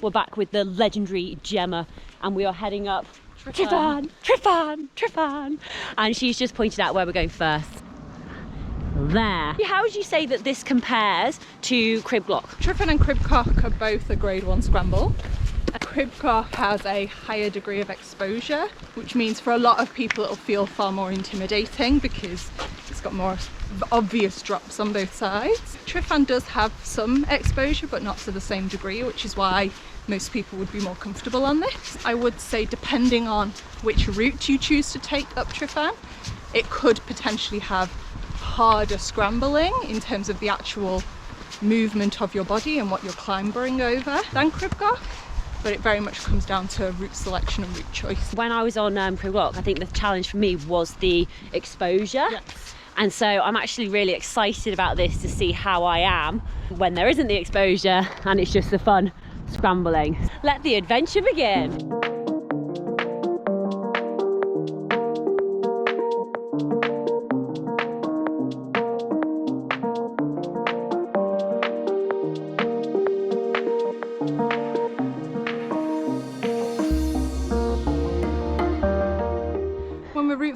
we're back with the legendary Gemma, and we are heading up Tryfan. And she's just pointed out where we're going first. There. How would you say that this compares to crib block? Tryfan and crib cock are both a grade 1 scramble. Crib cock has a higher degree of exposure, which means for a lot of people it'll feel far more intimidating because it's got more obvious drops on both sides. Tryfan does have some exposure, but not to the same degree, which is why most people would be more comfortable on this. I would say depending on which route you choose to take up Tryfan, it could potentially have harder scrambling in terms of the actual movement of your body and what you're clambering over than crib cock. But it very much comes down to route selection and route choice. When I was on crib block, I think the challenge for me was the exposure. Yes. And so I'm actually really excited about this to see how I am when there isn't the exposure and it's just the fun scrambling. Let the adventure begin.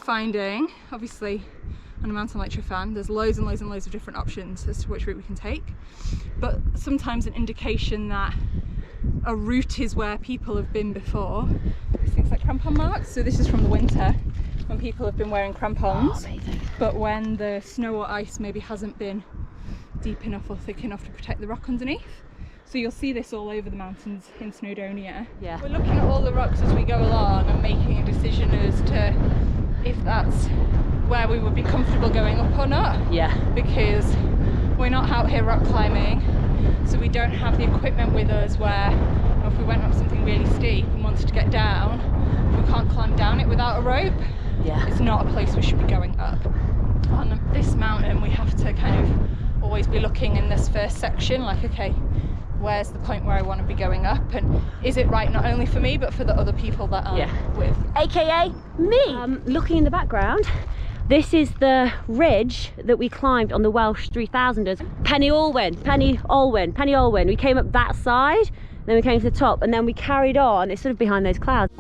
Finding, obviously on a mountain like Tryfan there's loads and loads and loads of different options as to which route we can take, but sometimes an indication that a route is where people have been before is things like crampon marks. So this is from the winter when people have been wearing crampons, but when the snow or ice maybe hasn't been deep enough or thick enough to protect the rock underneath. So you'll see this all over the mountains in Snowdonia. Yeah. We're looking at all the rocks as we go along and making a decision as to if that's where we would be comfortable going up or not. Yeah. Because we're not out here rock climbing, so we don't have the equipment with us where if we went up something really steep and wanted to get down, we can't climb down it without a rope. Yeah. It's not a place we should be going up. On this mountain we have to kind of always be looking in this first section, like, okay, where's the point where I want to be going up, and is it right not only for me but for the other people that I'm with, aka me. Looking in the background, this is the ridge that we climbed on the Welsh 3000ers. Penny Olwyn. We came up that side, then we came to the top, and then we carried on. It's sort of behind those clouds.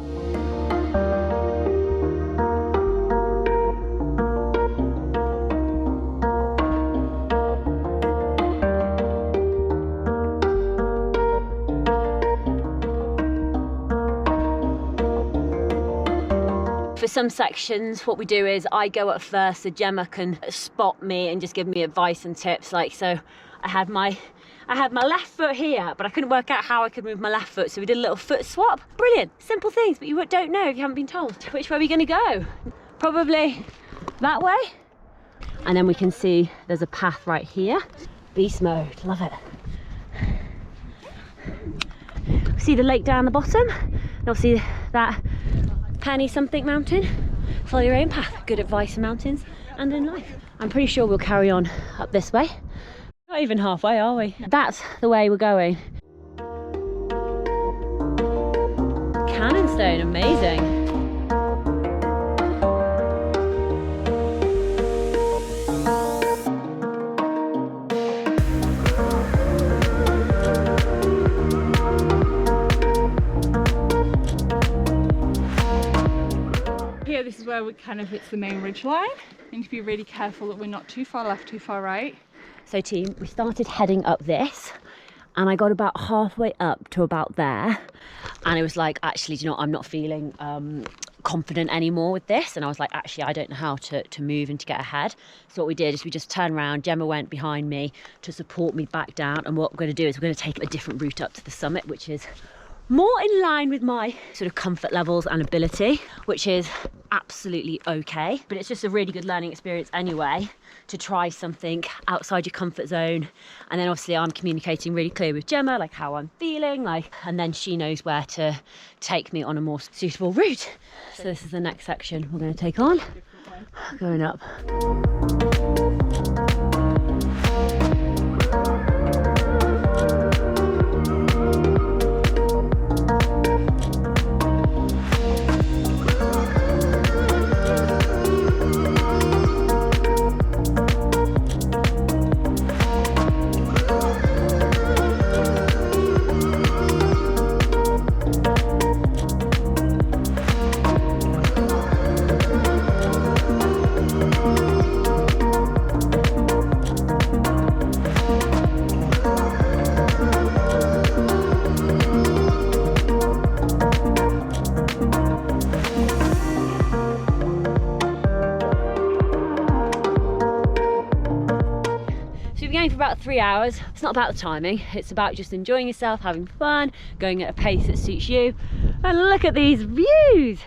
For some sections, what we do is I go up first so Gemma can spot me and just give me advice and tips. Like, so I had my left foot here, but I couldn't work out how I could move my left foot, so we did a little foot swap. Brilliant, simple things, but you don't know if you haven't been told. Which way are we gonna go? Probably that way. And then we can see there's a path right here. Beast mode, love it. See the lake down the bottom, and obviously that Penny something mountain. Follow your own path. Good advice in mountains and in life. I'm pretty sure we'll carry on up this way. Not even halfway, are we? That's the way we're going. Cannonstone, amazing. This is where it's the main ridge line. We need to be really careful that we're not too far left, too far right. So team, we started heading up this and I got about halfway up to about there and it was like, actually, do you know what? I'm not feeling confident anymore with this, and I was like, actually, I don't know how to move and to get ahead. So what we did is we just turned around. Gemma went behind me to support me back down, and what we're going to do is we're going to take a different route up to the summit, which is more in line with my sort of comfort levels and ability, which is absolutely okay. But it's just a really good learning experience anyway, to try something outside your comfort zone. And then obviously I'm communicating really clear with Gemma, like how I'm feeling, and then she knows where to take me on a more suitable route. So this is the next section we're going to take on, going up. been going for about 3 hours. It's not about the timing, it's about just enjoying yourself, having fun, going at a pace that suits you. And look at these views!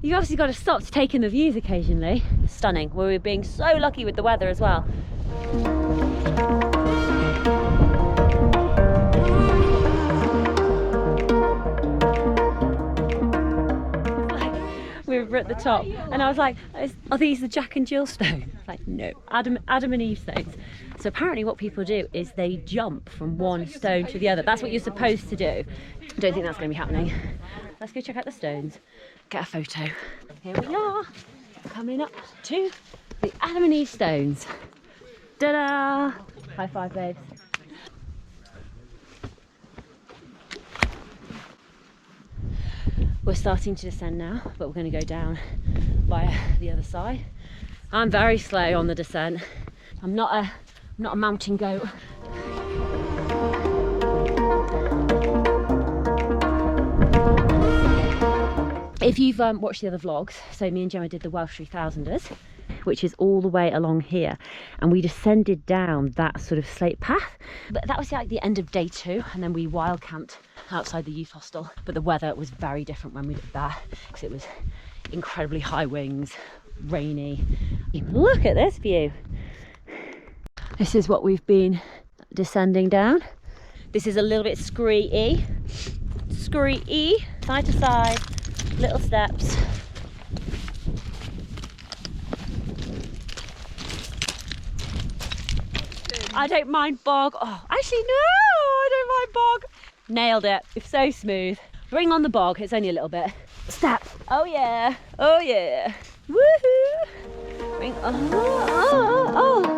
You've obviously got to stop to take in the views occasionally. Stunning. We're being so lucky with the weather as well. We were at the top and I was like, are these the Jack and Jill stones? Like, no, Adam and Eve stones. So apparently what people do is they jump from one stone to the other. That's what you're supposed to do. I don't think that's going to be happening. Let's go check out the stones, get a photo. Here we are, coming up to the Adam and Eve stones. Ta-da! High five, babes. We're starting to descend now, but we're going to go down via the other side. I'm very slow on the descent. I'm not a mountain goat. If you've watched the other vlogs, so me and Gemma did the Welsh 3000ers, which is all the way along here, and we descended down that sort of slate path. But that was like the end of day 2, and then we wild camped outside the youth hostel. But the weather was very different when we did that, because it was incredibly high winds, rainy. Look at this view. This is what we've been descending down. This is a little bit scree-y, side to side, little steps. I don't mind bog. Oh, actually no, I don't mind bog. Nailed it. It's so smooth. Bring on the bog. It's only a little bit. Step. Oh yeah. Oh yeah. Woohoo. Bring. Oh.